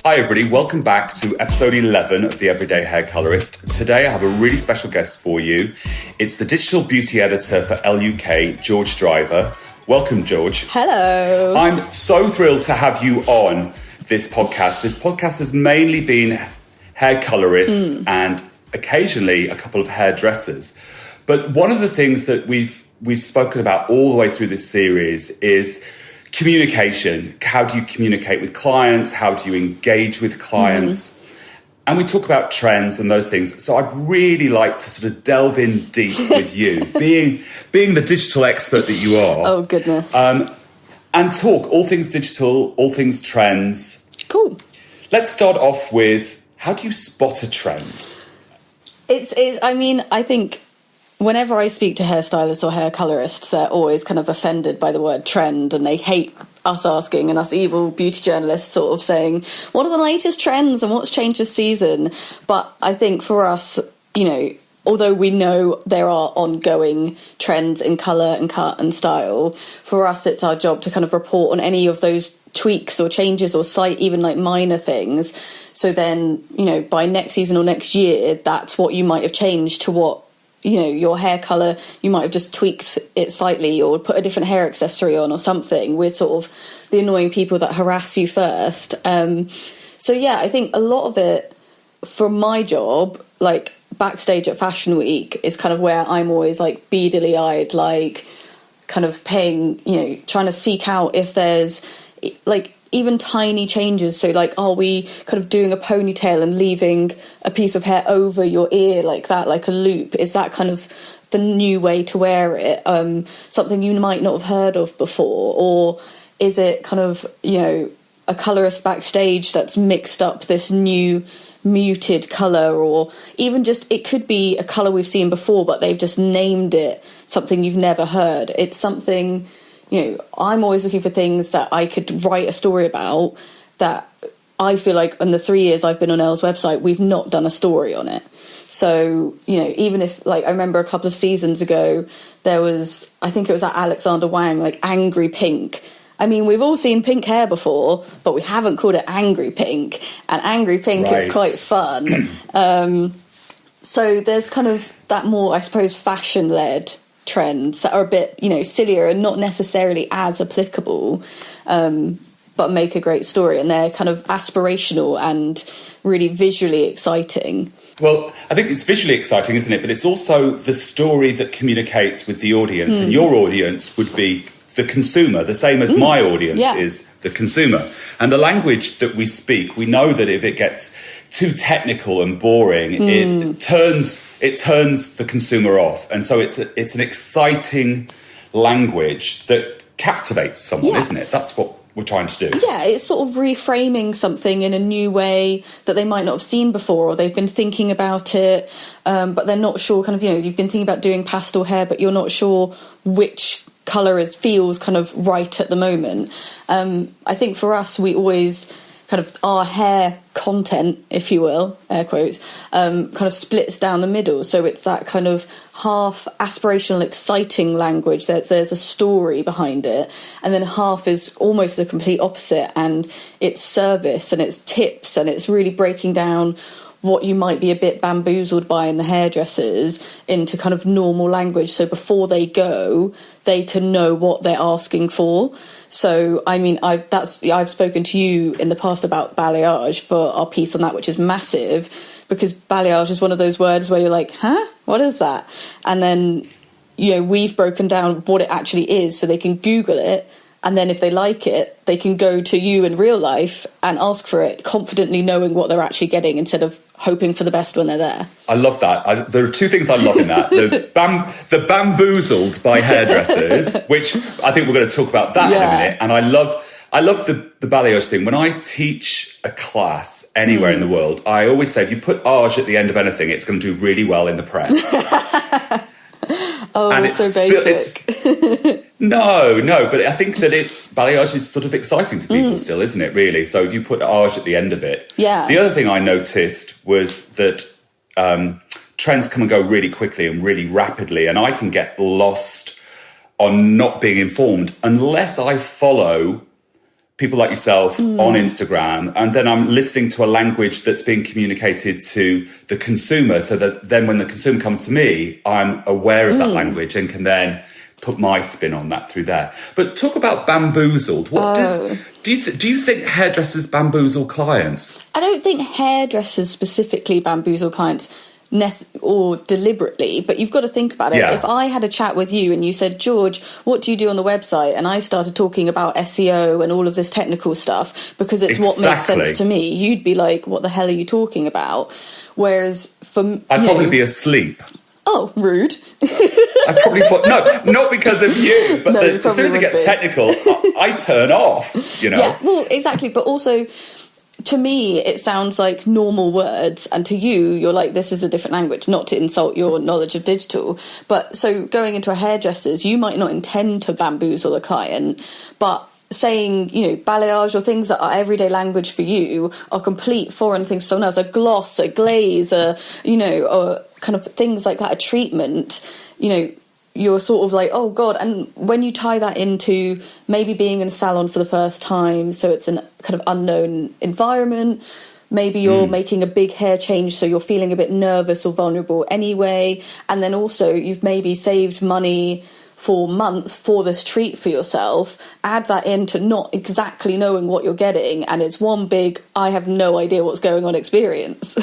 Hi everybody, welcome back to episode 11 of the Everyday Hair Colorist. Today I have a really special guest for you. It's the digital beauty editor for Elle UK, George Driver. Welcome, George. Hello. I'm so thrilled to have you on this podcast. This podcast has mainly been hair colorists and occasionally a couple of hairdressers. But one of the things that we've spoken about all the way through this series is communication. How do you communicate with clients? How do you engage with clients? And we talk about trends and those things. So I'd really like to sort of delve in deep with you, being the digital expert that you are. Oh, goodness. And talk all things digital, all things trends. Cool. Let's start off with, how do you spot a trend? I think whenever I speak to hairstylists or hair colorists, they're always kind of offended by the word trend, and they hate us asking, and us evil beauty journalists sort of saying, what are the latest trends and what's changed this season? But I think for us, although we know there are ongoing trends in colour and cut and style, for us it's our job to kind of report on any of those tweaks or changes or slight, even like minor things. So then, by next season or next year, that's what you might have changed to what, your hair colour, you might have just tweaked it slightly or put a different hair accessory on or something. We're sort of the annoying people that harass you first. I think a lot of it from my job, like backstage at Fashion Week, is kind of where I'm always like beadily eyed, like kind of paying, trying to seek out if there's like even tiny changes. So like, are we kind of doing a ponytail and leaving a piece of hair over your ear like that, like a loop? Is that kind of the new way to wear it? Something you might not have heard of before? Or is it kind of, a colorist backstage that's mixed up this new muted colour? Or even just, it could be a colour we've seen before, but they've just named it something you've never heard. It's something... I'm always looking for things that I could write a story about that I feel like in the 3 years I've been on Elle's website, we've not done a story on it. So, even if, like, I remember a couple of seasons ago, there was, I think it was at Alexander Wang, like, angry pink. I mean, we've all seen pink hair before, but we haven't called it angry pink. And angry pink is quite fun. So there's kind of that more, I suppose, fashion-led trends that are a bit, sillier and not necessarily as applicable, but make a great story, and they're kind of aspirational and really visually exciting. Well, I think it's visually exciting, isn't it? But it's also the story that communicates with the audience, and your audience would be the consumer, the same as my audience is the consumer. And the language that we speak, we know that if it gets too technical and boring, it turns the consumer off. And so it's an exciting language that captivates someone, isn't it? That's what we're trying to do. Yeah, it's sort of reframing something in a new way that they might not have seen before, or they've been thinking about it, but they're not sure, kind of, you've been thinking about doing pastel hair, but you're not sure which colour feels kind of right at the moment. I think for us, we always kind of, our hair content, if you will, air quotes, kind of splits down the middle. So it's that kind of half aspirational, exciting language that there's a story behind it, and then half is almost the complete opposite, and it's service and it's tips, and it's really breaking down what you might be a bit bamboozled by in the hairdressers into kind of normal language. So before they go, they can know what they're asking for. So, I mean, I've spoken to you in the past about balayage for our piece on that, which is massive, because balayage is one of those words where you're like, huh? What is that? And then, we've broken down what it actually is so they can Google it. And then if they like it, they can go to you in real life and ask for it, confidently knowing what they're actually getting instead of hoping for the best when they're there. I love that. There are two things I love in that. The bamboozled by hairdressers, which I think we're going to talk about that in a minute. And I love the balayage thing. When I teach a class anywhere in the world, I always say, if you put age at the end of anything, it's going to do really well in the press. Oh, and it's so basic. No, but I think that balayage is sort of exciting to people still, isn't it, really? So if you put age at the end of it. Yeah. The other thing I noticed was that trends come and go really quickly and really rapidly, and I can get lost on not being informed unless I follow people like yourself on Instagram, and then I'm listening to a language that's being communicated to the consumer, so that then when the consumer comes to me, I'm aware of that language and can then put my spin on that through there. But talk about bamboozled. Do you think hairdressers bamboozle clients? I don't think hairdressers specifically bamboozle clients or deliberately, but you've got to think about it. Yeah. If I had a chat with you and you said, George, what do you do on the website? And I started talking about SEO and all of this technical stuff because it's what makes sense to me, you'd be like, what the hell are you talking about? Whereas I'd probably be asleep. Oh, rude. I probably thought, no, not because of you, but as soon as it gets technical, I turn off, Yeah, well, exactly. But also, to me, it sounds like normal words, and to you, you're like, this is a different language, not to insult your knowledge of digital. But so going into a hairdresser's, you might not intend to bamboozle a client, but saying, balayage or things that are everyday language for you are complete foreign things to someone else, a gloss, a glaze, or kind of things like that, a treatment, you're sort of like, oh God. And when you tie that into maybe being in a salon for the first time, so it's an kind of unknown environment, maybe you're making a big hair change, so you're feeling a bit nervous or vulnerable anyway, and then also you've maybe saved money for months for this treat for yourself, add that into not exactly knowing what you're getting, and it's one big I have no idea what's going on experience.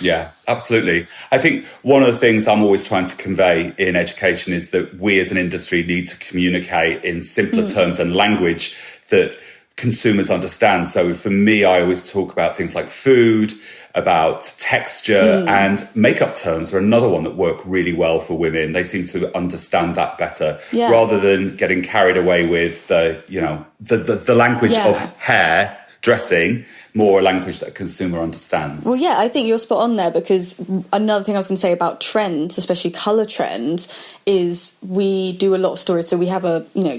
Yeah, absolutely. I think one of the things I'm always trying to convey in education is that we as an industry need to communicate in simpler terms and language that consumers understand. So for me, I always talk about things like food, about texture, and makeup terms are another one that work really well for women. They seem to understand that better, rather than getting carried away with the language of hair dressing, more a language that a consumer understands. Well, yeah, I think you're spot on there, because another thing I was going to say about trends, especially colour trends, is we do a lot of stories. So we have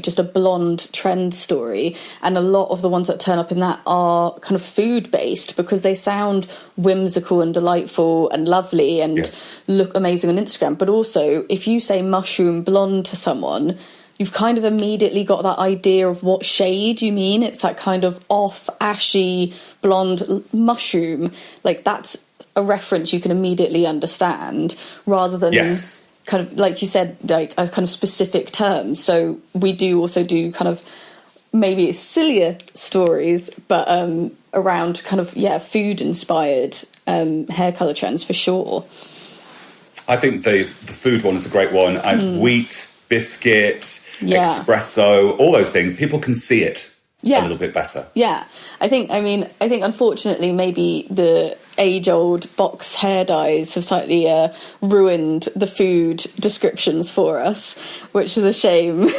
just a blonde trend story, and a lot of the ones that turn up in that are kind of food based because they sound whimsical and delightful and lovely and look amazing on Instagram. But also, if you say mushroom blonde to someone, you've kind of immediately got that idea of what shade you mean. It's that kind of off, ashy, blonde mushroom. Like, that's a reference you can immediately understand, rather than kind of, like you said, like a kind of specific term. So we do also do kind of maybe sillier stories, but around kind of, food-inspired hair colour trends for sure. I think the food one is a great one. And wheat, biscuit, espresso, all those things, people can see it a little bit better. Yeah. I think unfortunately maybe the age-old box hair dyes have slightly ruined the food descriptions for us, which is a shame,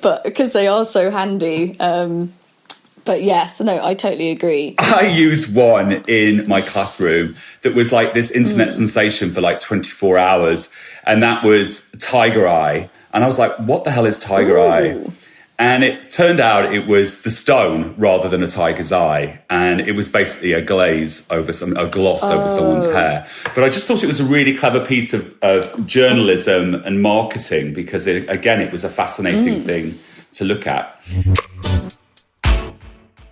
but because they are so handy. But yes, no, I totally agree. I used one in my classroom that was like this internet sensation for like 24 hours. And that was Tiger Eye. And I was like, what the hell is Tiger Eye? And it turned out it was the stone rather than a tiger's eye. And it was basically a glaze over a gloss over someone's hair. But I just thought it was a really clever piece of journalism and marketing, because it was a fascinating thing to look at.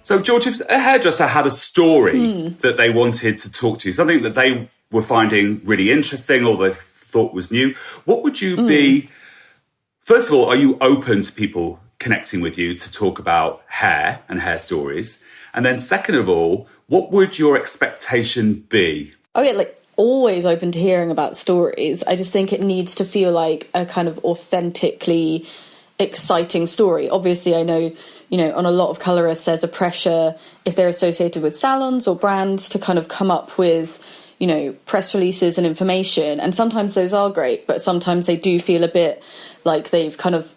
So, George, if a hairdresser had a story that they wanted to talk to you, something that they were finding really interesting or they thought was new, what would you be? First of all, are you open to people connecting with you to talk about hair and hair stories? And then second of all, what would your expectation be? Oh, yeah, like always open to hearing about stories. I just think it needs to feel like a kind of authentically exciting story. Obviously, I know, on a lot of colorists, there's a pressure if they're associated with salons or brands to kind of come up with, press releases and information. And sometimes those are great, but sometimes they do feel a bit like they've kind of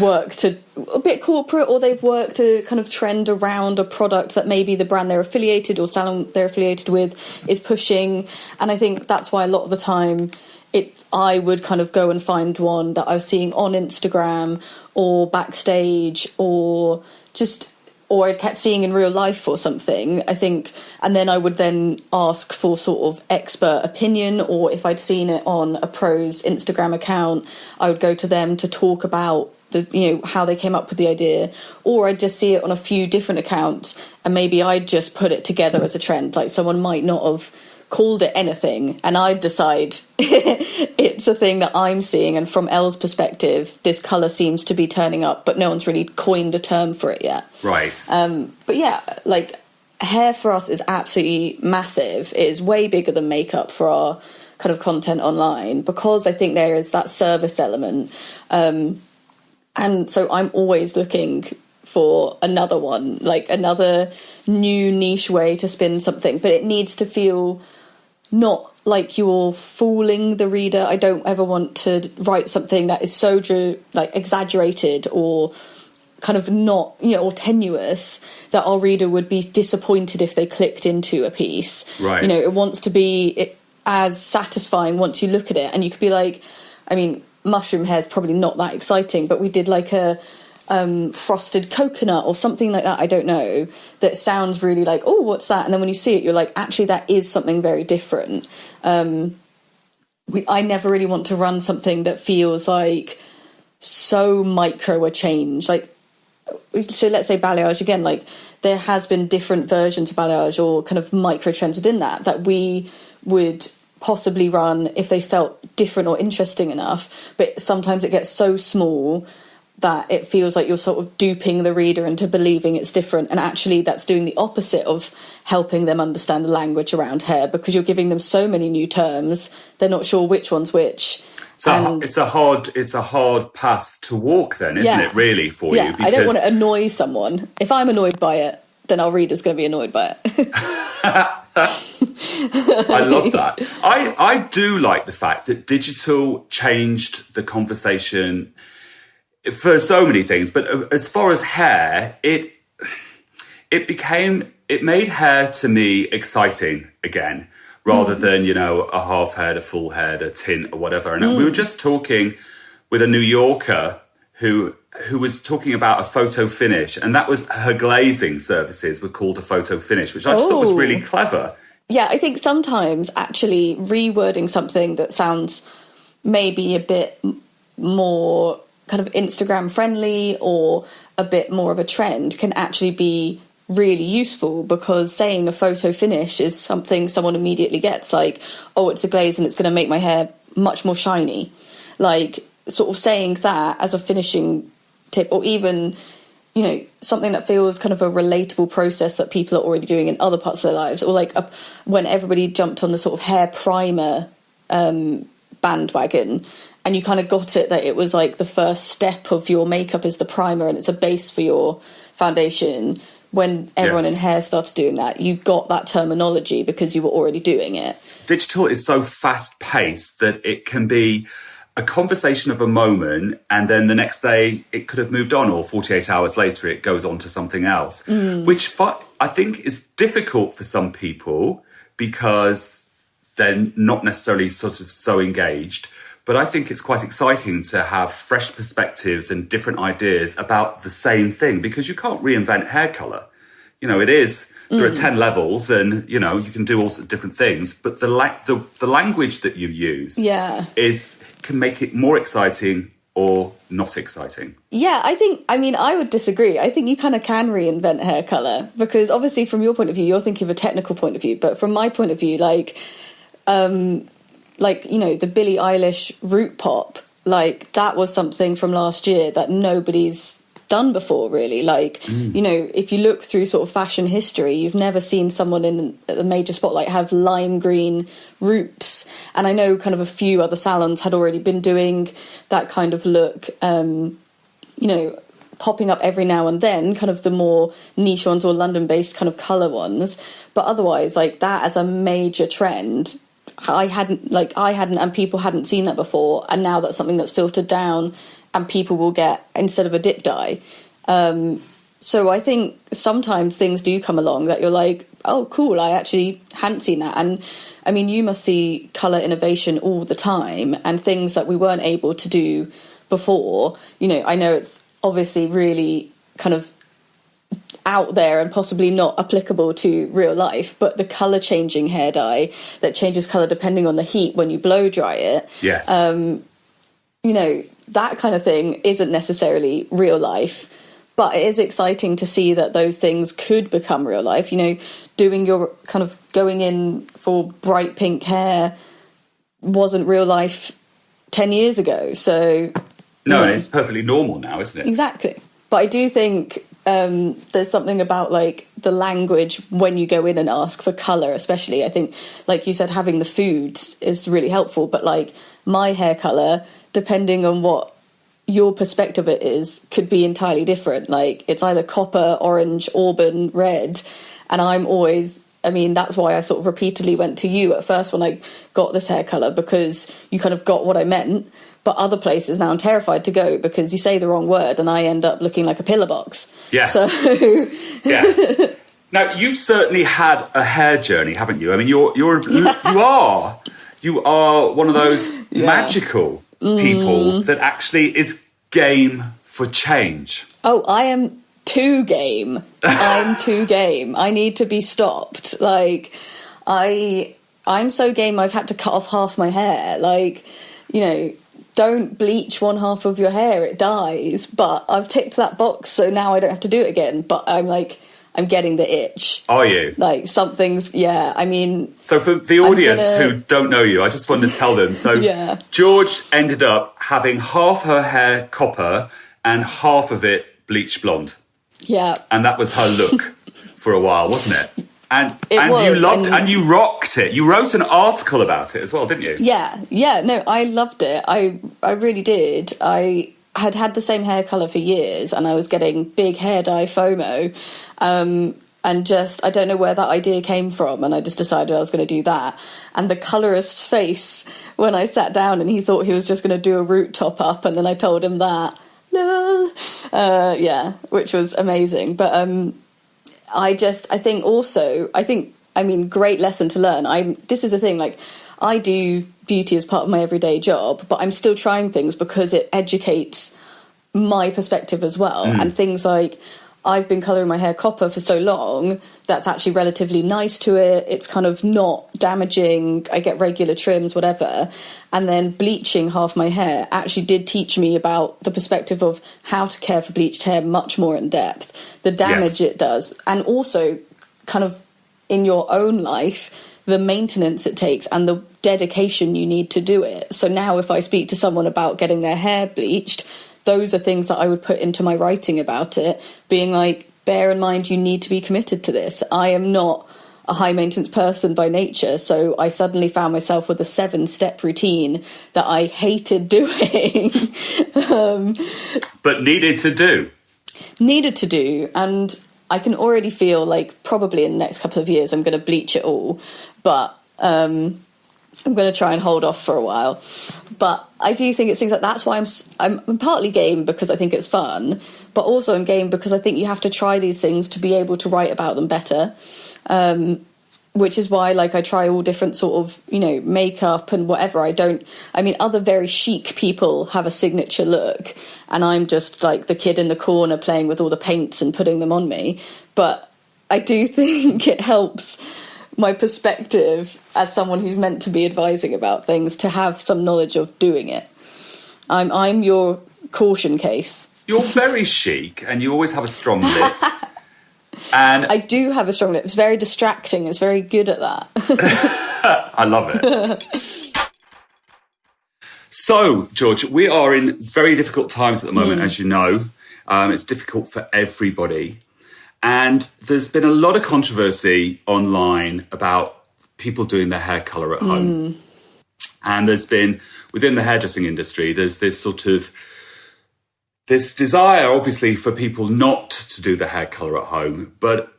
worked a bit corporate, or they've worked to kind of trend around a product that maybe the brand they're affiliated or salon they're affiliated with is pushing. And I think that's why a lot of the time I would kind of go and find one that I was seeing on Instagram or backstage or I kept seeing in real life or something, I think. And then I would then ask for sort of expert opinion, or if I'd seen it on a pro's Instagram account, I would go to them to talk about how they came up with the idea, or I'd just see it on a few different accounts and maybe I'd just put it together as a trend. Like someone might not have called it anything and I'd decide it's a thing that I'm seeing, and from Elle's perspective this colour seems to be turning up, but no one's really coined a term for it yet. Right. But yeah, like hair for us is absolutely massive. It is way bigger than makeup for our kind of content online, because I think there is that service element. And so I'm always looking for another one, like another new niche way to spin something, but it needs to feel not like you're fooling the reader. I don't ever want to write something that is so like exaggerated or kind of not, or tenuous, that our reader would be disappointed if they clicked into a piece. Right. It wants to be as satisfying once you look at it. And you could be like, I mean, mushroom hair is probably not that exciting, but we did like a frosted coconut or something like that, I don't know, that sounds really like, oh, what's that? And then when you see it, you're like, actually that is something very different. I never really want to run something that feels like so micro a change. Like, so let's say balayage again, like there has been different versions of balayage or kind of micro trends within that we would possibly run if they felt different or interesting enough, but sometimes it gets so small that it feels like you're sort of duping the reader into believing it's different, and actually that's doing the opposite of helping them understand the language around hair, because you're giving them so many new terms they're not sure which one's which. So it's a hard path to walk then, isn't it, really, for you? Because I don't want to annoy someone. If I'm annoyed by it, then our reader's going to be annoyed by it. I love that. I do like the fact that digital changed the conversation for so many things, but as far as hair, it made hair to me exciting again, rather than, a half head, a full head, a tint or whatever. And we were just talking with a New Yorker who was talking about a photo finish, and that was her glazing services were called a photo finish, which I just thought was really clever. Yeah, I think sometimes actually rewording something that sounds maybe a bit more kind of Instagram friendly or a bit more of a trend can actually be really useful, because saying a photo finish is something someone immediately gets, like, oh, it's a glaze and it's going to make my hair much more shiny. Like, sort of saying that as a finishing tip, or even, something that feels kind of a relatable process that people are already doing in other parts of their lives, or like when everybody jumped on the sort of hair primer bandwagon, and you kind of got it that it was like the first step of your makeup is the primer and it's a base for your foundation. When everyone in hair started doing that, you got that terminology because you were already doing it. Digital is so fast-paced that it can be a conversation of a moment, and then the next day it could have moved on, or 48 hours later it goes on to something else, which I think is difficult for some people because they're not necessarily sort of so engaged. But I think it's quite exciting to have fresh perspectives and different ideas about the same thing, because you can't reinvent hair colour. It is, there are 10 levels and, you can do all sorts of different things. But the language that you use can make it more exciting or not exciting. Yeah, I would disagree. I think you kind of can reinvent hair colour, because obviously from your point of view, you're thinking of a technical point of view. But from my point of view, the Billie Eilish root pop, like that was something from last year that nobody's done before, really. If you look through sort of fashion history, you've never seen someone in a major spotlight have lime green roots. And I know kind of a few other salons had already been doing that kind of look, popping up every now and then, kind of the more niche ones or London-based kind of colour ones. But otherwise, like that as a major trend, I hadn't, and people hadn't seen that before, and now that's something that's filtered down, and people will get instead of a dip dye. So I think sometimes things do come along that you're like, oh, cool, I actually hadn't seen that. And I mean, you must see colour innovation all the time, and things that we weren't able to do before. I know it's obviously really kind of out there and possibly not applicable to real life, but the colour changing hair dye that changes colour depending on the heat when you blow dry it. Yes. you know, that kind of thing isn't necessarily real life. But it is exciting to see that those things could become real life. You know, doing your kind of going in for bright pink hair wasn't real life 10 years ago. So no, and it's perfectly normal now, isn't it? Exactly. But I do think there's something about like the language when you go in and ask for colour, especially. I think, like you said, having the foods is really helpful. But like my hair colour, depending on what your perspective it is, could be entirely different. Like it's either copper, orange, auburn, red. And I'm always, I mean, that's why I sort of repeatedly went to you at first when I got this hair colour, because you kind of got what I meant. But other places now I'm terrified to go because you say the wrong word and I end up looking like a pillar box. Yes. So yes. Now you've certainly had a hair journey, haven't you? I mean, you are one of those magical people that actually is game for change. Oh, I am too game. I'm too game. I need to be stopped. Like I'm so game I've had to cut off half my hair. Like, you know, don't bleach one half of your hair, it dies. But I've ticked that box, so now I don't have to do it again. But I'm getting the itch. Are you? Like something's, I mean... So for the audience who don't know you, I just wanted to tell them. So George ended up having half her hair copper and half of it bleached blonde. Yeah. And that was her look for a while, wasn't it? And was, you loved and you rocked it. You wrote an article about it as well, didn't you? Yeah. No, I loved it. I really did. I had the same hair colour for years and I was getting big hair dye FOMO. And just, I don't know where that idea came from. And I just decided I was going to do that. And the colourist's face when I sat down and he thought he was just going to do a root top up. And then I told him that. No. Which was amazing. But I mean, great lesson to learn. This is the thing, like, I do beauty as part of my everyday job, but I'm still trying things because it educates my perspective as well. And things like, I've been colouring my hair copper for so long, that's actually relatively nice to it. It's kind of not damaging. I get regular trims, whatever. And then bleaching half my hair actually did teach me about the perspective of how to care for bleached hair much more in depth, the damage it does, and also kind of in your own life, the maintenance it takes and the dedication you need to do it. So now if I speak to someone about getting their hair bleached, those are things that I would put into my writing about it, being like, bear in mind, you need to be committed to this. I am not a high maintenance person by nature, so I suddenly found myself with a 7-step routine that I hated doing. But needed to do. And I can already feel like probably in the next couple of years I'm going to bleach it all, but I'm going to try and hold off for a while. But I do think it's things like that's why I'm partly game because I think it's fun, but also I'm game because I think you have to try these things to be able to write about them better. Which is why, like, I try all different sort of, you know, makeup and whatever. Other very chic people have a signature look, and I'm just like the kid in the corner playing with all the paints and putting them on me. But I do think it helps my perspective as someone who's meant to be advising about things to have some knowledge of doing it. I'm your caution case. You're very chic, and you always have a strong lip. And I do have a strong lip. It's very distracting. It's very good at that. I love it. So, George, we are in very difficult times at the moment, as you know. It's difficult for everybody. And there's been a lot of controversy online about people doing their hair colour at home. And there's been, within the hairdressing industry, there's this sort of this desire, obviously, for people not to do the hair colour at home. But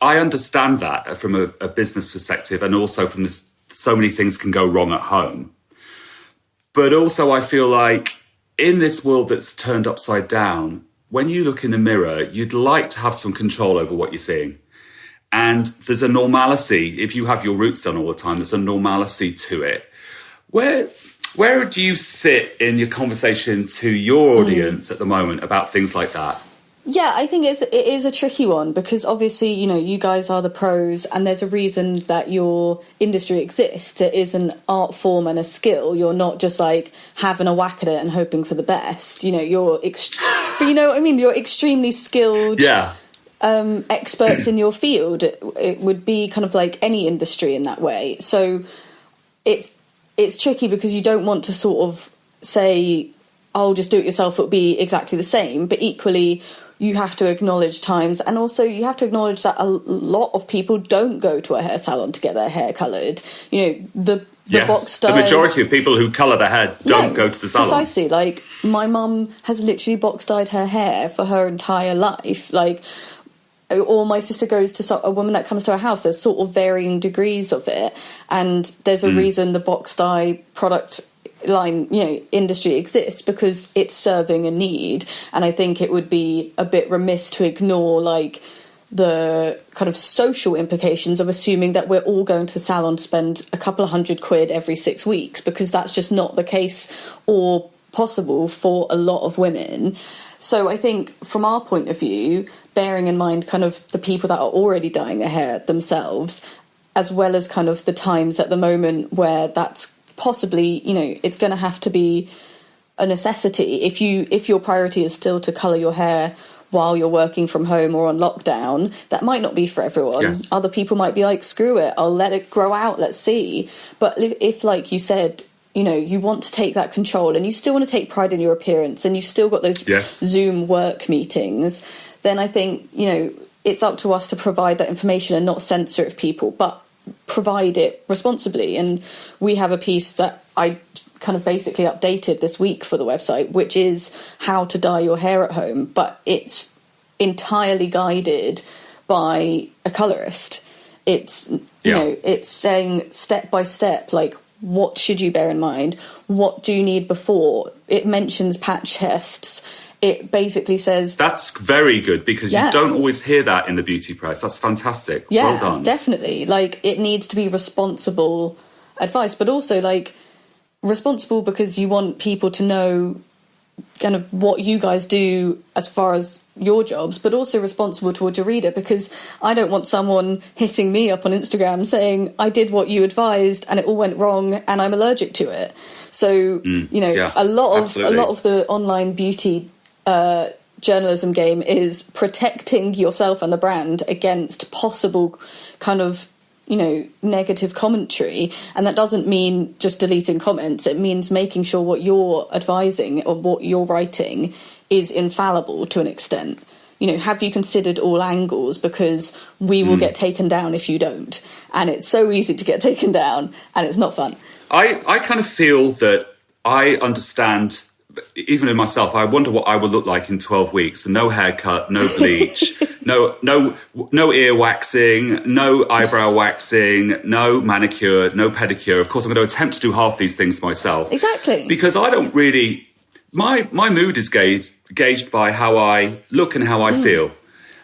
I understand that from a business perspective, and also from this, so many things can go wrong at home. But also I feel like in this world that's turned upside down, when you look in the mirror, you'd like to have some control over what you're seeing. And there's a normalcy. If you have your roots done all the time, there's a normalcy to it. Where do you sit in your conversation to your audience at the moment about things like that? Yeah, I think it is a tricky one because obviously, you know, you guys are the pros and there's a reason that your industry exists. It is an art form and a skill. You're not just like having a whack at it and hoping for the best. You know, but you know what I mean? You're extremely skilled. Yeah. Experts in your field. It would be kind of like any industry in that way. So it's tricky because you don't want to sort of say, "Oh, just do it yourself, it'll be exactly the same." But equally, you have to acknowledge times, and also you have to acknowledge that a lot of people don't go to a hair salon to get their hair coloured. You know, the box dye. The majority of people who colour their hair don't go to the salon. Precisely. Like, my mum has literally box dyed her hair for her entire life. Like, or my sister goes to a woman that comes to her house. There's sort of varying degrees of it, and there's a reason the box dye product line, you know, industry exists, because it's serving a need. And I think it would be a bit remiss to ignore like the kind of social implications of assuming that we're all going to the salon to spend a couple of £100 every 6 weeks, because that's just not the case or possible for a lot of women. So I think from our point of view, bearing in mind kind of the people that are already dyeing their hair themselves, as well as kind of the times at the moment where that's possibly, you know, it's going to have to be a necessity. If your priority is still to colour your hair while you're working from home or on lockdown, that might not be for everyone. Yes. Other people might be like, screw it, I'll let it grow out, let's see. But if like you said, you know, you want to take that control and you still want to take pride in your appearance and you've still got those Zoom work meetings, then I think, you know, it's up to us to provide that information and not censor it of people, but provide it responsibly. And we have a piece that I kind of basically updated this week for the website, which is how to dye your hair at home, but it's entirely guided by a colorist. It's, you know, it's saying step by step, like, what should you bear in mind? What do you need before? It mentions patch tests. It basically says... That's very good, because you don't always hear that in the beauty press. That's fantastic. Yeah, well done. Definitely. Like, it needs to be responsible advice, but also, like, responsible because you want people to know kind of what you guys do as far as your jobs, but also responsible towards your reader, because I don't want someone hitting me up on Instagram saying I did what you advised and it all went wrong and I'm allergic to it. So you know, a lot of the online beauty journalism game is protecting yourself and the brand against possible kind of, you know, negative commentary. And that doesn't mean just deleting comments. It means making sure what you're advising or what you're writing is infallible to an extent. You know, have you considered all angles? Because we will get taken down if you don't. And it's so easy to get taken down and it's not fun. I kind of feel that I understand, even in myself, I wonder what I will look like in 12 weeks. No haircut, no bleach, no ear waxing, no eyebrow waxing, no manicure, no pedicure. Of course, I'm going to attempt to do half these things myself. Exactly. Because I don't really... My mood is gauged by how I look and how I feel.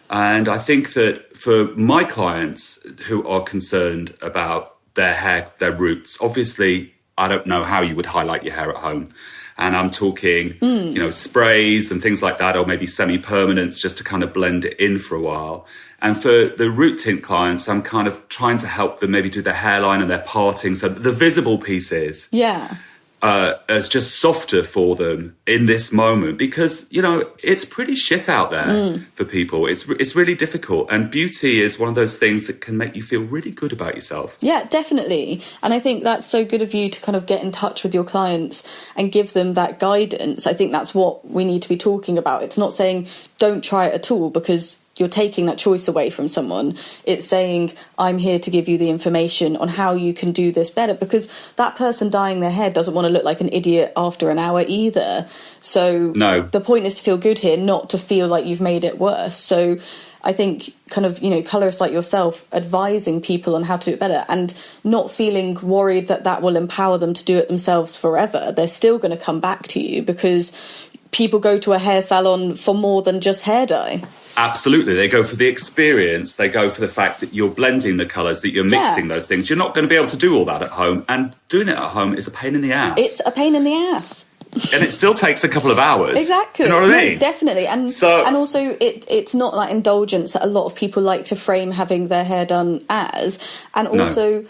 And I think that for my clients who are concerned about their hair, their roots, obviously, I don't know how you would highlight your hair at home. And I'm talking, you know, sprays and things like that, or maybe semi-permanents just to kind of blend it in for a while. And for the root tint clients, I'm kind of trying to help them maybe do their hairline and their parting. So the visible pieces. Yeah. As just softer for them in this moment, because, you know, it's pretty shit out there for people. It's really difficult. And beauty is one of those things that can make you feel really good about yourself. Yeah, definitely. And I think that's so good of you to kind of get in touch with your clients and give them that guidance. I think that's what we need to be talking about. It's not saying don't try it at all, because you're taking that choice away from someone. It's saying, I'm here to give you the information on how you can do this better, because that person dyeing their hair doesn't want to look like an idiot after an hour either. So the point is to feel good here, not to feel like you've made it worse. So I think kind of, you know, colorists like yourself advising people on how to do it better and not feeling worried that that will empower them to do it themselves forever. They're still going to come back to you, because people go to a hair salon for more than just hair dye. Absolutely. They go for the experience. They go for the fact that you're blending the colours, that you're mixing those things. You're not going to be able to do all that at home. And doing it at home is a pain in the ass. It's a pain in the ass. And it still takes a couple of hours. Exactly. Do you know what I mean? Definitely. And also it's not that indulgence that a lot of people like to frame having their hair done as. And also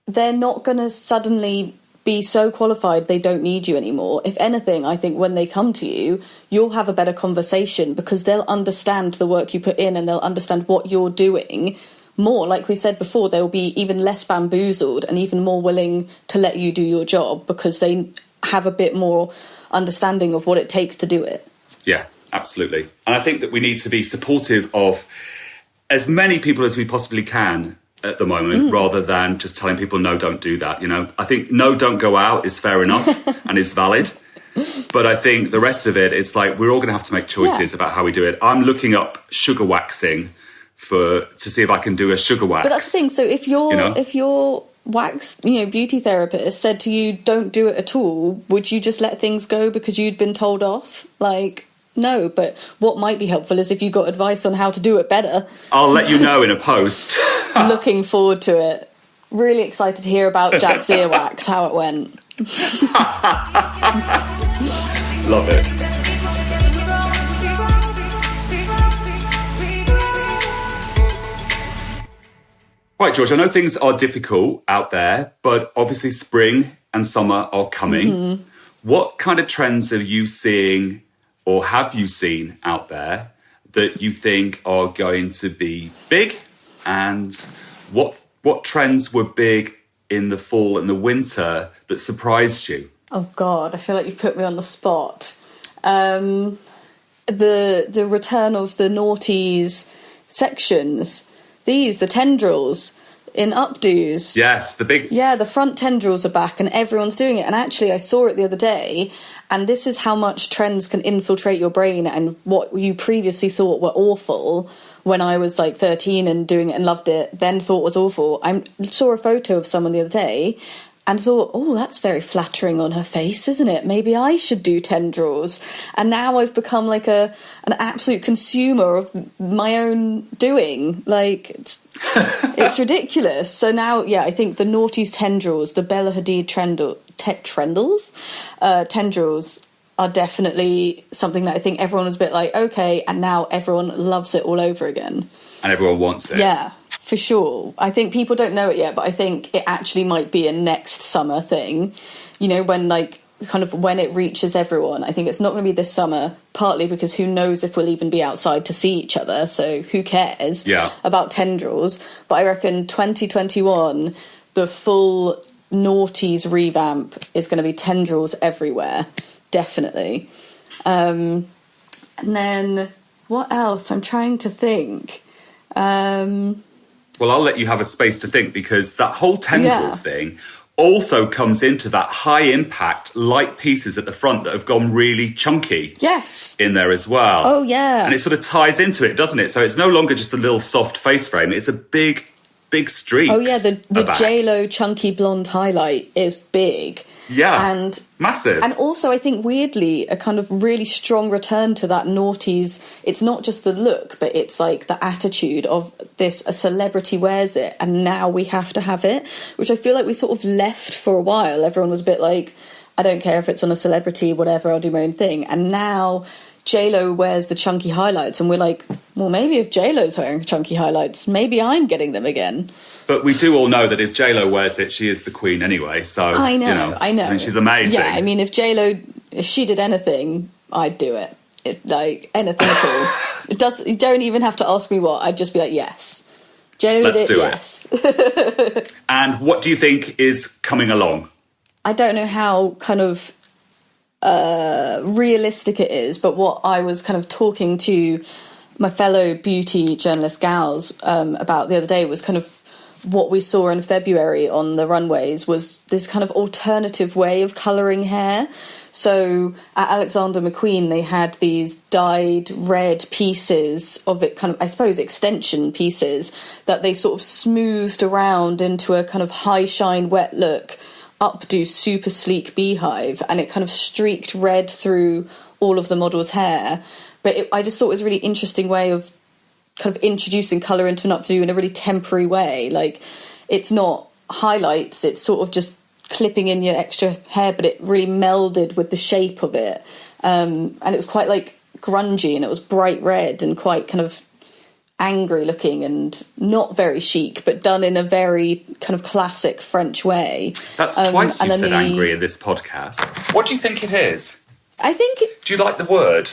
they're not going to suddenly be so qualified they don't need you anymore. If anything, I think when they come to you, you'll have a better conversation because they'll understand the work you put in and they'll understand what you're doing more. Like we said before, they'll be even less bamboozled and even more willing to let you do your job because they have a bit more understanding of what it takes to do it. Yeah, absolutely. And I think that we need to be supportive of as many people as we possibly can at the moment, rather than just telling people, no, don't do that. You know, I think no, don't go out is fair enough and is valid. But I think the rest of it, it's like we're all going to have to make choices about how we do it. I'm looking up sugar waxing to see if I can do a sugar wax. But that's the thing. So if your wax, beauty therapist said to you, don't do it at all, would you just let things go because you'd been told off? Like, no, but what might be helpful is if you got advice on how to do it better. I'll let you know in a post. Looking forward to it. Really excited to hear about Jack's earwax, how it went. Love it. Right, George, I know things are difficult out there, but obviously spring and summer are coming. Mm-hmm. What kind of trends are you seeing or have you seen out there that you think are going to be big? And what trends were big in the fall and the winter that surprised you? Oh, God, I feel like you put me on the spot. The return of the noughties sections. The tendrils in updos. Yes, the front tendrils are back and everyone's doing it. And actually, I saw it the other day, and this is how much trends can infiltrate your brain and what you previously thought were awful when I was like 13 and doing it and loved it, then thought was awful. I saw a photo of someone the other day and thought, oh, that's very flattering on her face, isn't it? Maybe I should do tendrils. And now I've become like an absolute consumer of my own doing. Like, it's ridiculous. So now, I think the noughties tendrils, the Bella Hadid tendrils are definitely something that I think everyone was a bit like, okay, and now everyone loves it all over again. And everyone wants it. Yeah. For sure. I think people don't know it yet, but I think it actually might be a next summer thing. When when it reaches everyone. I think it's not going to be this summer, partly because who knows if we'll even be outside to see each other, so who cares about tendrils. But I reckon 2021, the full noughties revamp is going to be tendrils everywhere, definitely. And then what else? I'm trying to think. Well, I'll let you have a space to think, because that whole tendril thing also comes into that high impact light pieces at the front that have gone really chunky in there as well. Oh, yeah. And it sort of ties into it, doesn't it? So it's no longer just a little soft face frame. It's a big streak. Oh, yeah, the J-Lo chunky blonde highlight is big. Yeah, and massive. And also, I think, weirdly, a kind of really strong return to that noughties. It's not just the look, but it's like the attitude of this, a celebrity wears it, and now we have to have it, which I feel like we sort of left for a while. Everyone was a bit like, I don't care if it's on a celebrity, whatever, I'll do my own thing. And now J-Lo wears the chunky highlights, and we're like, well, maybe if J-Lo's wearing chunky highlights, maybe I'm getting them again. But we do all know that if J-Lo wears it, she is the queen anyway. So I know. I mean, she's amazing. Yeah, I mean, if J-Lo, if she did anything, I'd do it. Like anything at all. You don't even have to ask me what. I'd just be like, yes. J-Lo did it, yes. And what do you think is coming along? I don't know how kind of realistic it is, but what I was kind of talking to my fellow beauty journalist gals about the other day was kind of what we saw in February on the runways was this kind of alternative way of colouring hair. So at Alexander McQueen, they had these dyed red pieces of it, kind of, I suppose, extension pieces that they sort of smoothed around into a kind of high shine, wet look, updo super sleek beehive, and it kind of streaked red through all of the model's hair. But I just thought it was a really interesting way of kind of introducing colour into an updo in a really temporary way. Like, it's not highlights, it's sort of just clipping in your extra hair, but it really melded with the shape of it. And it was quite like grungy, and it was bright red and quite kind of angry looking and not very chic, but done in a very kind of classic French way. That's twice you've said angry in this podcast. What do you think it is? I think... Do you like the word?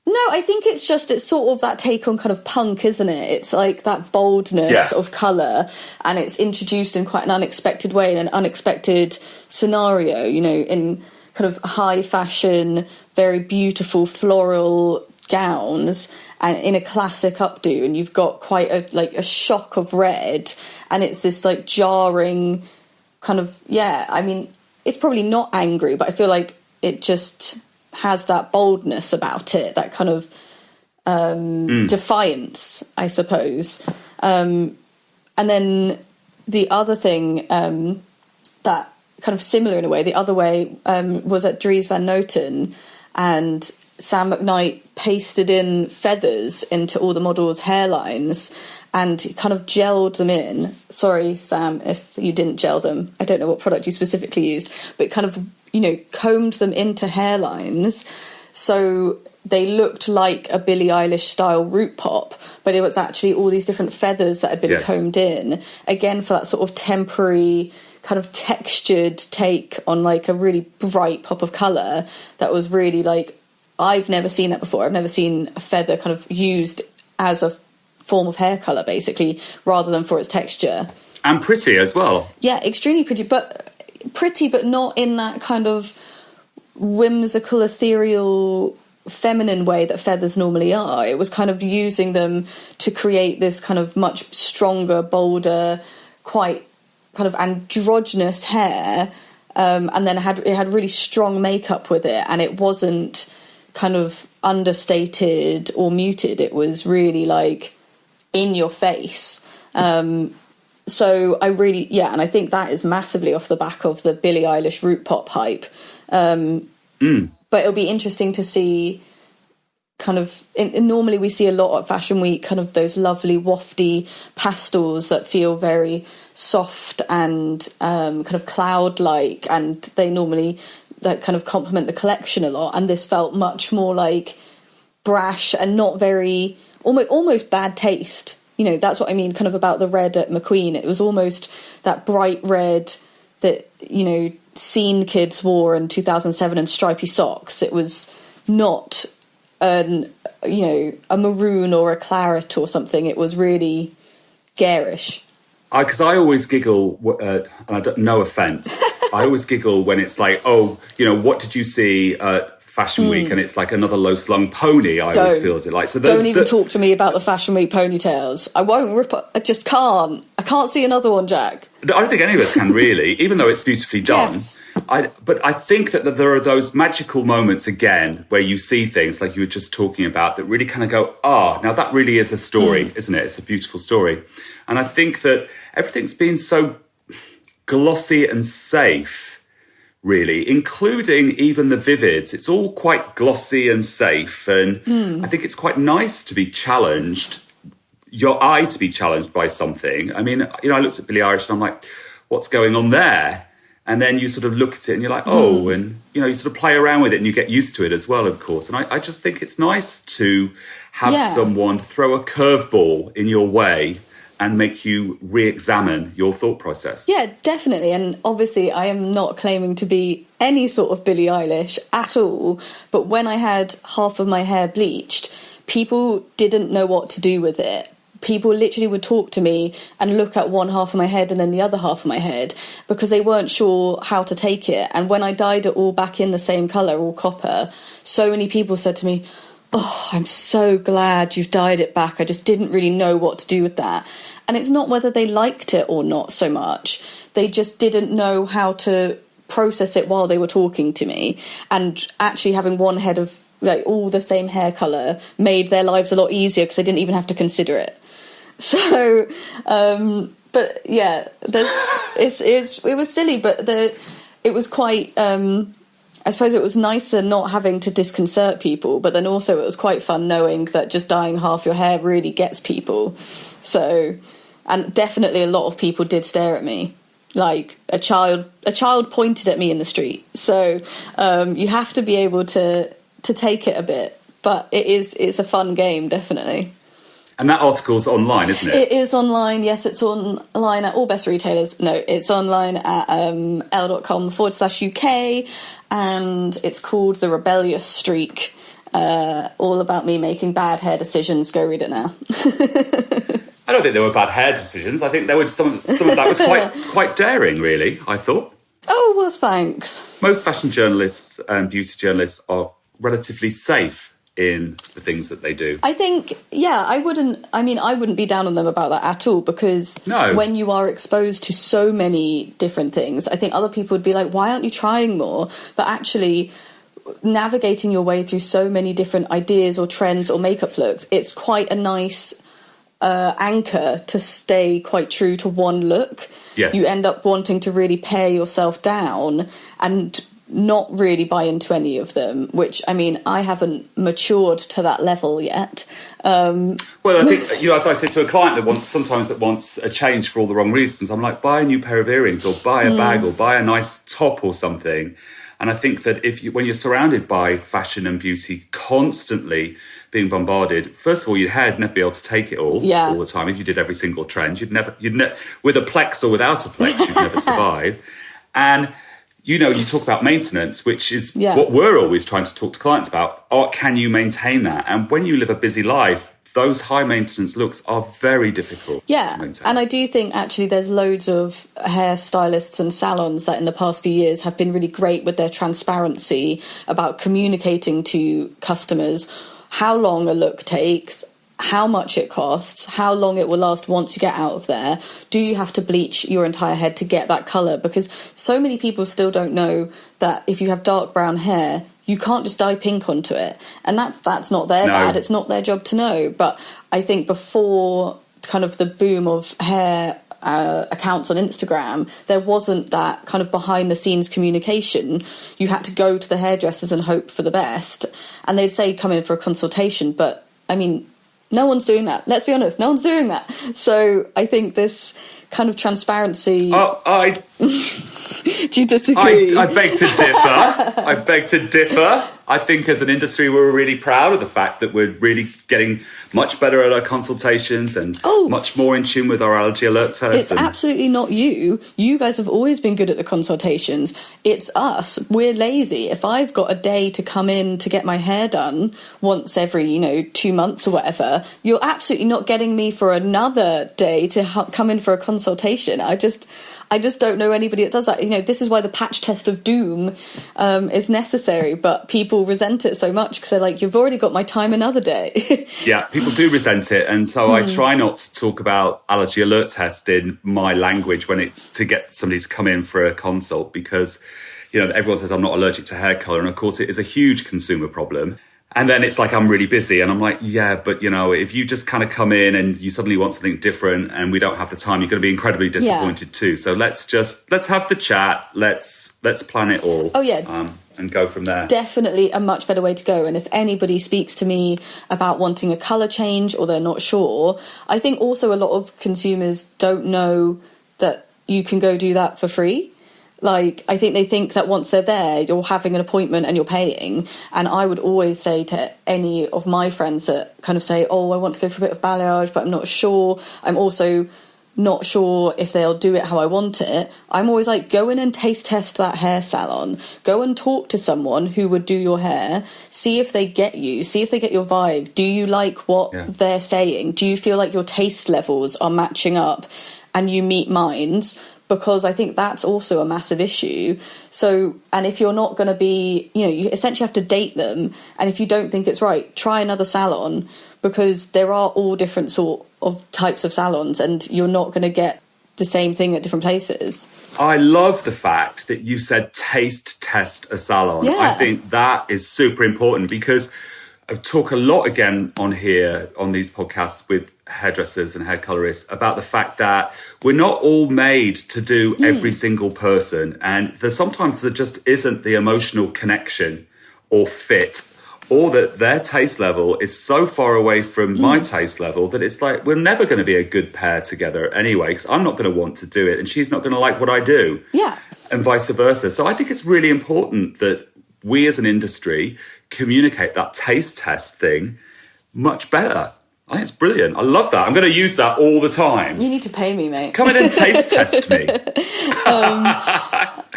No, I think it's sort of that take on kind of punk, isn't it? It's like that boldness of colour, and it's introduced in quite an unexpected way, in an unexpected scenario, you know, in kind of high fashion, very beautiful floral gowns and in a classic updo, and you've got quite a shock of red, and it's this like jarring kind of, I mean, it's probably not angry, but I feel like it just has that boldness about it, that kind of defiance, I suppose. And then the other thing that kind of similar in a way, the other way was at Dries Van Noten, and Sam McKnight pasted in feathers into all the models' hairlines and kind of gelled them in. Sorry, Sam, if you didn't gel them. I don't know what product you specifically used, but kind of, you know, combed them into hairlines so they looked like a Billie Eilish style root pop, but it was actually all these different feathers that had been combed in, again for that sort of temporary kind of textured take on like a really bright pop of colour that was really like, I've never seen that before. I've never seen a feather kind of used as a form of hair colour, basically, rather than for its texture. And pretty as well. Yeah, extremely pretty, but not in that kind of whimsical, ethereal, feminine way that feathers normally are. It was kind of using them to create this kind of much stronger, bolder, quite kind of androgynous hair, and then it had really strong makeup with it, and it wasn't kind of understated or muted. It was really like in your face. So I really, and I think that is massively off the back of the Billie Eilish root pop hype. But it'll be interesting to see kind of, normally we see a lot at Fashion Week, kind of those lovely wafty pastels that feel very soft and kind of cloud-like, and they normally that kind of complement the collection a lot, and this felt much more like brash and not very, almost bad taste. You know, that's what I mean kind of about the red at McQueen. It was almost that bright red that, you know, scene kids wore in 2007 and stripy socks. It was not a maroon or a claret or something. It was really garish. Because I always giggle, and I don't, no offence, I always giggle when it's like, oh, you know, what did you see at Fashion Week? And it's like another low-slung pony, always feels it like. So don't even talk to me about the Fashion Week ponytails. I won't rip up, I just can't. I can't see another one, Jack. I don't think any of us can really, even though it's beautifully done. Yes. But I think that there are those magical moments, again, where you see things like you were just talking about that really kind of go, now that really is a story, isn't it? It's a beautiful story. And I think that everything's been so glossy and safe, really, including even the vivids. It's all quite glossy and safe. And I think it's quite nice to be challenged, your eye to be challenged by something. I mean, you know, I looked at Billie Eilish and I'm like, what's going on there? And then you sort of look at it and you're like, and, you know, you sort of play around with it and you get used to it as well, of course. And I just think it's nice to have someone throw a curveball in your way and make you re-examine your thought process. Yeah, definitely. And obviously I am not claiming to be any sort of Billie Eilish at all. But when I had half of my hair bleached, people didn't know what to do with it. People literally would talk to me and look at one half of my head and then the other half of my head because they weren't sure how to take it. And when I dyed it all back in the same colour, all copper, so many people said to me, oh, I'm so glad you've dyed it back. I just didn't really know what to do with that. And it's not whether they liked it or not so much. They just didn't know how to process it while they were talking to me. And actually having one head of like all the same hair colour made their lives a lot easier because they didn't even have to consider it. So, but yeah, it was silly, but it was quite, I suppose it was nicer not having to disconcert people, but then also it was quite fun knowing that just dyeing half your hair really gets people. So, and definitely a lot of people did stare at me. like a child pointed at me in the street. So you have to be able to take it a bit, but it's a fun game, definitely. And that article's online, isn't it? It is online, yes. It's online at all best retailers. No, it's online at elle.com/UK, and it's called The Rebellious Streak, all about me making bad hair decisions. Go read it now. I don't think they were bad hair decisions. I think there were some of that was quite daring, really, I thought. Oh, well, thanks. Most fashion journalists and beauty journalists are relatively safe in the things that they do. I think, yeah, I wouldn't be down on them about that at all, because when you are exposed to so many different things, I think other people would be like, why aren't you trying more? But actually, navigating your way through so many different ideas or trends or makeup looks, it's quite a nice anchor to stay quite true to one look. Yes. You end up wanting to really pare yourself down and not really buy into any of them, which, I mean, I haven't matured to that level yet. Well, I think, as I said to a client that wants a change for all the wrong reasons, I'm like, buy a new pair of earrings or buy a bag or buy a nice top or something. And I think that when you're surrounded by fashion and beauty constantly being bombarded, first of all, your hair would never be able to take it all the time. If you did every single trend, you'd never, with a plex or without a plex, you'd never survive. And you talk about maintenance, which is what we're always trying to talk to clients about. Can you maintain that? And when you live a busy life, those high maintenance looks are very difficult to maintain. And I do think actually there's loads of hairstylists and salons that in the past few years have been really great with their transparency about communicating to customers how long a look takes, how much it costs, how long it will last once you get out of there. Do you have to bleach your entire head to get that colour? Because so many people still don't know that if you have dark brown hair, you can't just dye pink onto it. And that's not their bad. It's not their job to know. But I think before kind of the boom of hair accounts on Instagram, there wasn't that kind of behind the scenes communication. You had to go to the hairdressers and hope for the best. And they'd say, come in for a consultation. But I mean, no one's doing that. Let's be honest. No one's doing that. So I think this kind of transparency... Do you disagree? I beg to differ. I think as an industry, we're really proud of the fact that we're really getting much better at our consultations and much more in tune with our allergy alert test. It's absolutely not you. You guys have always been good at the consultations. It's us. We're lazy. If I've got a day to come in to get my hair done once every, 2 months or whatever, you're absolutely not getting me for another day to come in for a consultation. I just don't know anybody that does that. This is why the patch test of doom is necessary, but people resent it so much because they're like, you've already got my time another day. Yeah, people do resent it. And so I try not to talk about allergy alert test in my language when it's to get somebody to come in for a consult because, everyone says I'm not allergic to hair colour. And of course, it is a huge consumer problem. And then it's like, I'm really busy. And I'm like, yeah, but, if you just kind of come in and you suddenly want something different and we don't have the time, you're going to be incredibly disappointed too. So let's have the chat. Let's plan it all. Oh, yeah. And go from there. Definitely a much better way to go. And if anybody speaks to me about wanting a colour change or they're not sure, I think also a lot of consumers don't know that you can go do that for free. Like, I think they think that once they're there, you're having an appointment and you're paying. And I would always say to any of my friends that kind of say, I want to go for a bit of balayage, but I'm not sure. I'm also not sure if they'll do it how I want it. I'm always like, go in and taste test that hair salon. Go and talk to someone who would do your hair. See if they get you. See if they get your vibe. Do you like what they're saying? Do you feel like your taste levels are matching up and you meet minds? Because I think that's also a massive issue. So, and if you're not going to be, you essentially have to date them. And if you don't think it's right, try another salon, because there are all different sort of types of salons and you're not going to get the same thing at different places. I love the fact that you said taste test a salon. Yeah. I think that is super important because I talk a lot again on these podcasts with hairdressers and hair colorists about the fact that we're not all made to do every single person. And sometimes there just isn't the emotional connection or fit or that their taste level is so far away from my taste level that it's like, we're never going to be a good pair together anyway, because I'm not going to want to do it and she's not going to like what I do. Yeah. And vice versa. So I think it's really important that we as an industry communicate that taste test thing much better. I think it's brilliant. I love that. I'm going to use that all the time. You need to pay me, mate. Come in and taste test me.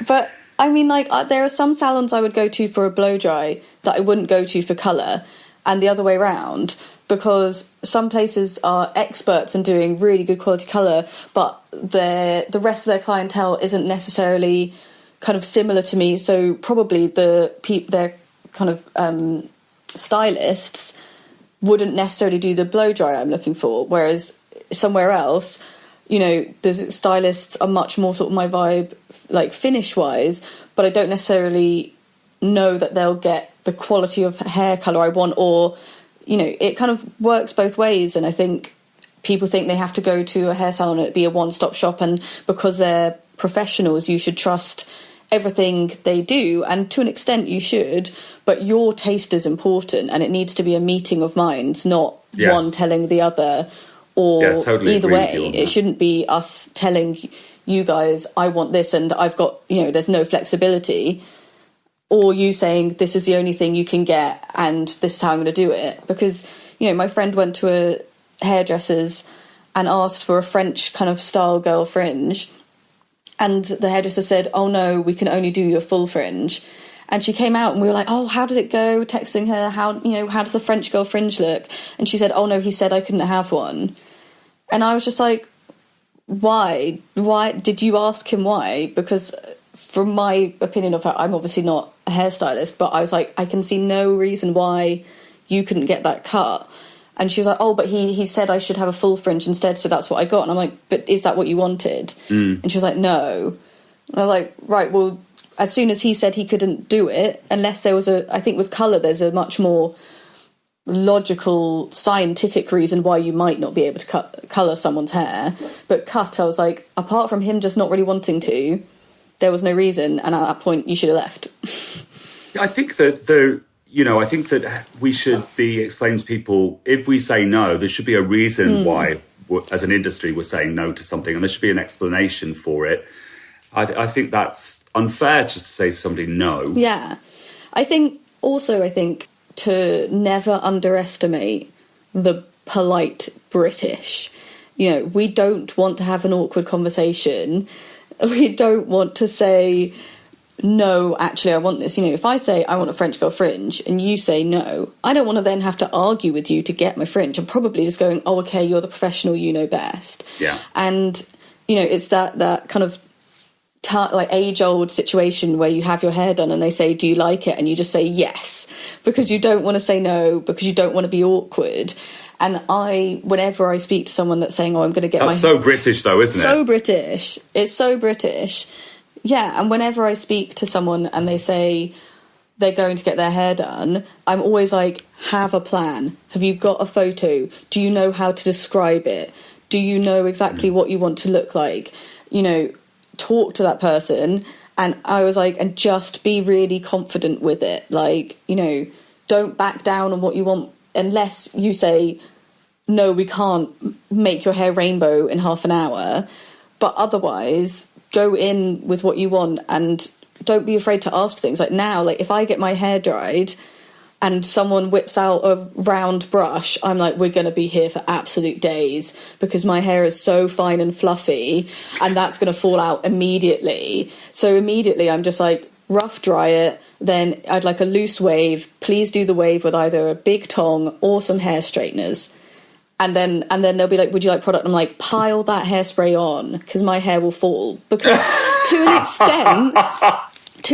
But I mean, like, there are some salons I would go to for a blow dry that I wouldn't go to for colour, and the other way around, because some places are experts in doing really good quality colour, but the rest of their clientele isn't necessarily kind of similar to me. So probably their kind of stylists wouldn't necessarily do the blow dry I'm looking for, whereas somewhere else, you know, the stylists are much more sort of my vibe, like finish wise, but I don't necessarily know that they'll get the quality of hair colour I want, or, you know, it kind of works both ways. And I think people think they have to go to a hair salon and it be a one-stop shop, and because they're professionals you should trust everything they do, and to an extent you should, but your taste is important and it needs to be a meeting of minds, not one telling the other, or totally either way. It shouldn't be us telling you guys I want this and I've got, you know, there's no flexibility, or you saying this is the only thing you can get and this is how I'm going to do it. Because, you know, my friend went to a hairdresser's and asked for a French kind of style girl fringe, and the hairdresser said, oh no, we can only do your full fringe. And she came out and we were like, oh, how did it go? Texting her, how does the French girl fringe look? And she said, oh no, he said I couldn't have one. And I was just like, why? Why did you ask him why? Because from my opinion of her, I'm obviously not a hairstylist, but I was like, I can see no reason why you couldn't get that cut. And she was like, oh, but he said I should have a full fringe instead, so that's what I got. And I'm like, but is that what you wanted? And she was like, no. And I was like, right, well, as soon as he said he couldn't do it, unless there was I think with colour there's a much more logical, scientific reason why you might not be able to colour someone's hair. But cut, I was like, apart from him just not really wanting to, there was no reason, and at that point you should have left. I think that I think that we should be explaining to people, if we say no, there should be a reason why, as an industry, we're saying no to something, and there should be an explanation for it. I think that's unfair just to say to somebody no. Yeah. I think to never underestimate the polite British. You know, we don't want to have an awkward conversation. We don't want to say, no, actually, I want this. You know, if I say I want a French girl fringe and you say no, I don't want to then have to argue with you to get my fringe. I'm probably just going, oh, okay, you're the professional, you know best. Yeah. And, you know, it's that kind of like age-old situation where you have your hair done and they say, do you like it? And you just say yes, because you don't want to say no, because you don't want to be awkward. And whenever I speak to someone that's saying, oh, I'm going to get That's so British though, isn't it? So British. It's so British. Yeah, and whenever I speak to someone and they say they're going to get their hair done, I'm always like, have a plan. Have you got a photo? Do you know how to describe it? Do you know exactly what you want to look like? You know, talk to that person. And I was like, and just be really confident with it. Like, you know, don't back down on what you want unless you say, no, we can't make your hair rainbow in half an hour. But otherwise, go in with what you want and don't be afraid to ask things. Like now, like if I get my hair dried and someone whips out a round brush, I'm like, we're going to be here for absolute days because my hair is so fine and fluffy and that's going to fall out immediately. So immediately I'm just like, rough dry it. Then I'd like a loose wave. Please do the wave with either a big tong or some hair straighteners. And then they'll be like, would you like product? I'm like, pile that hairspray on because my hair will fall. Because to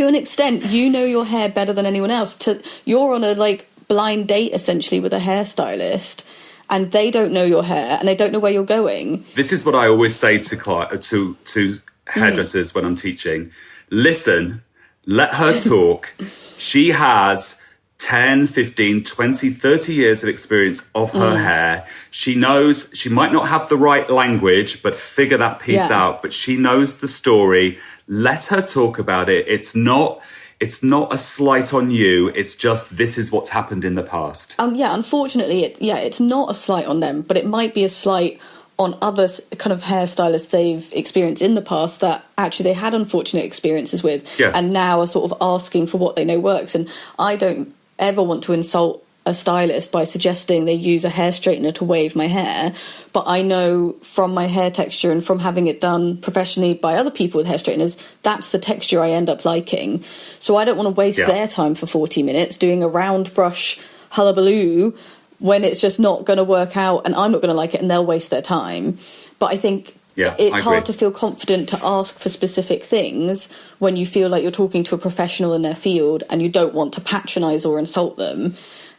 an extent, you know your hair better than anyone else. You're on a like blind date essentially with a hairstylist, and they don't know your hair and they don't know where you're going. This is what I always say to hairdressers when I'm teaching. Listen, let her talk. She has 10, 15, 20, 30 years of experience of her hair. She knows, she might not have the right language, but figure that piece out. But she knows the story. Let her talk about it. It's not It's not a slight on you. It's just this is what's happened in the past. Unfortunately, it's not a slight on them, but it might be a slight on other kind of hairstylists they've experienced in the past that actually they had unfortunate experiences with, and now are sort of asking for what they know works. And I don't ever want to insult a stylist by suggesting they use a hair straightener to wave my hair, but I know from my hair texture and from having it done professionally by other people with hair straighteners, that's the texture I end up liking. So I don't want to waste their time for 40 minutes doing a round brush hullabaloo when it's just not going to work out and I'm not going to like it and they'll waste their time. But I think it's hard to feel confident to ask for specific things when you feel like you're talking to a professional in their field and you don't want to patronise or insult them.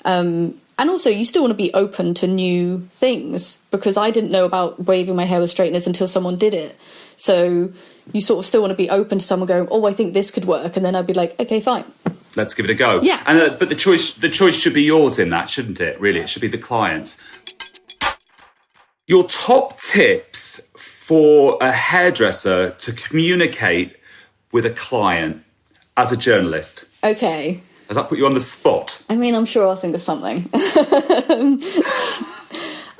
And also, you still want to be open to new things, because I didn't know about waving my hair with straighteners until someone did it. So you sort of still want to be open to someone going, oh, I think this could work. And then I'd be like, okay, fine. Let's give it a go. Yeah. And but the choice should be yours in that, shouldn't it? Really, it should be the client's. Your top tips for a hairdresser to communicate with a client as a journalist. Okay. Does that put you on the spot? I mean, I'm sure I'll think of something.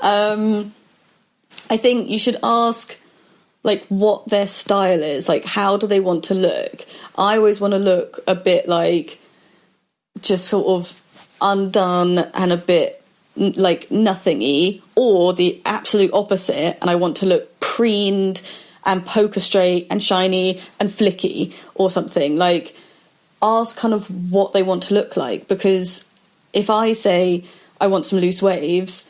I think you should ask, like, what their style is. Like, how do they want to look? I always want to look a bit like just sort of undone and a bit like nothing-y, or the absolute opposite, and I want to look preened and poker straight and shiny and flicky or something. Like, ask kind of what they want to look like, because if I say I want some loose waves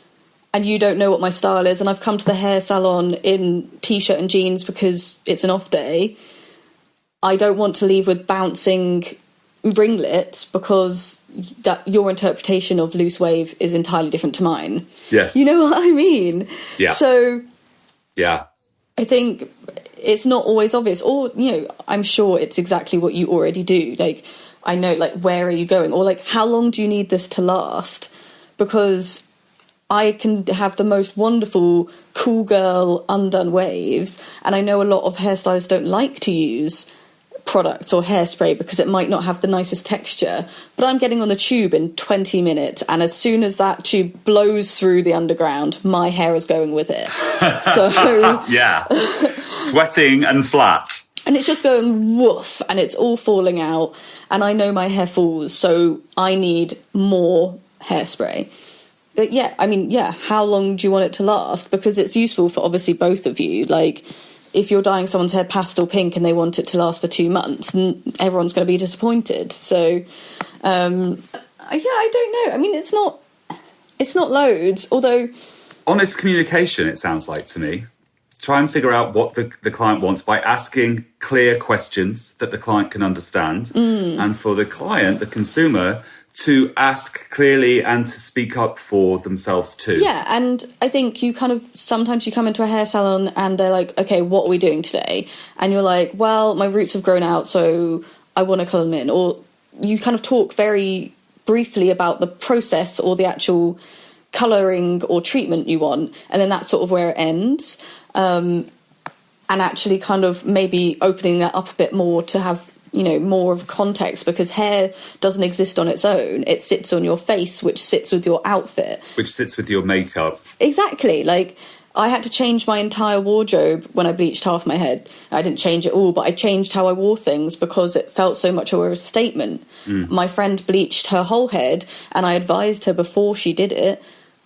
and you don't know what my style is and I've come to the hair salon in t-shirt and jeans because it's an off day, I don't want to leave with bouncing ringlets because that your interpretation of loose wave is entirely different to mine. Yes. You know what I mean? Yeah. So yeah, I think it's not always obvious, or, you know, I'm sure it's exactly what you already do. Like, I know, like, where are you going? Or, like, how long do you need this to last? Because I can have the most wonderful, cool girl, undone waves, and I know a lot of hairstylists don't like to use products or hairspray because it might not have the nicest texture, but I'm getting on the tube in 20 minutes, and as soon as that tube blows through the underground, my hair is going with it. So yeah, sweating and flat, and it's just going woof, and it's all falling out, and I know my hair falls, so I need more hairspray. But yeah, I mean, yeah, how long do you want it to last? Because it's useful for obviously both of you. Like, if you're dyeing someone's hair pastel pink and they want it to last for 2 months, everyone's going to be disappointed. So, I don't know. I mean, it's not loads, although... Honest communication, it sounds like to me. Try and figure out what the client wants by asking clear questions that the client can understand. And for the client, the consumer, to ask clearly and to speak up for themselves too. Yeah, and I think you kind of, sometimes you come into a hair salon and they're like, okay, what are we doing today? And you're like, well, my roots have grown out, so I want to colour them in. Or you kind of talk very briefly about the process or the actual colouring or treatment you want, and then that's sort of where it ends. And actually kind of maybe opening that up a bit more to have, you know, more of context, because hair doesn't exist on its own. It sits on your face, which sits with your outfit, which sits with your makeup. Exactly. Like, I had to change my entire wardrobe when I bleached half my head. I didn't change it all, but I changed how I wore things because it felt so much of a statement. My friend bleached her whole head, and I advised her before she did it,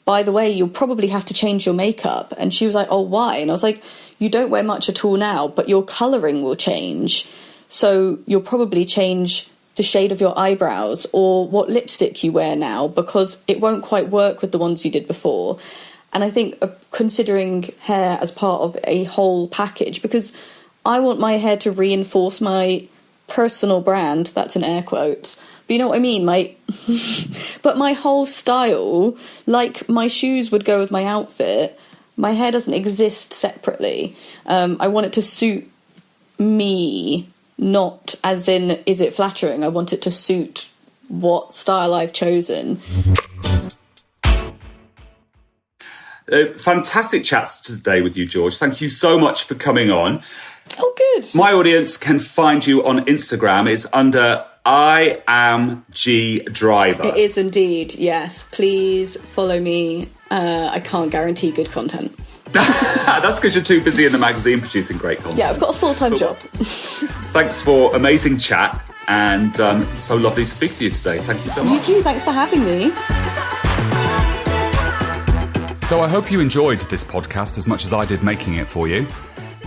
by the way, you'll probably have to change your makeup. And she was like, oh, why? And I was like, you don't wear much at all now, but your colouring will change. So you'll probably change the shade of your eyebrows or what lipstick you wear now, because it won't quite work with the ones you did before. And I think considering hair as part of a whole package, because I want my hair to reinforce my personal brand, that's in air quotes, but you know what I mean, but my whole style, like my shoes would go with my outfit, my hair doesn't exist separately. I want it to suit me, not as in, is it flattering? I want it to suit what style I've chosen. Fantastic chats today with you, George. Thank you so much for coming on. Oh, good. My audience can find you on Instagram. It's under I Am G Driver. It is indeed, yes. Please follow me. I can't guarantee good content. That's because you're too busy in the magazine producing great content. Yeah, I've got a full-time job. Thanks for amazing chat, and so lovely to speak to you today. Thank you so much. You too, thanks for having me. So I hope you enjoyed this podcast as much as I did making it for you.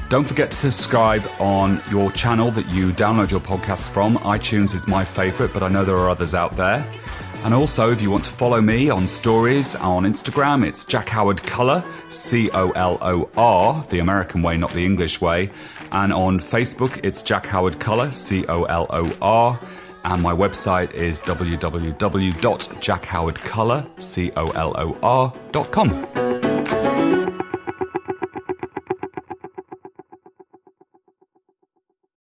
Don't forget to subscribe on your channel that you download your podcasts from. iTunes is my favourite, but I know there are others out there. And also, if you want to follow me on stories on Instagram, it's Jack Howard Colour, COLOR, the American way, not the English way. And on Facebook, it's Jack Howard Colour, COLOR. And my website is www.jackhowardcolour.com.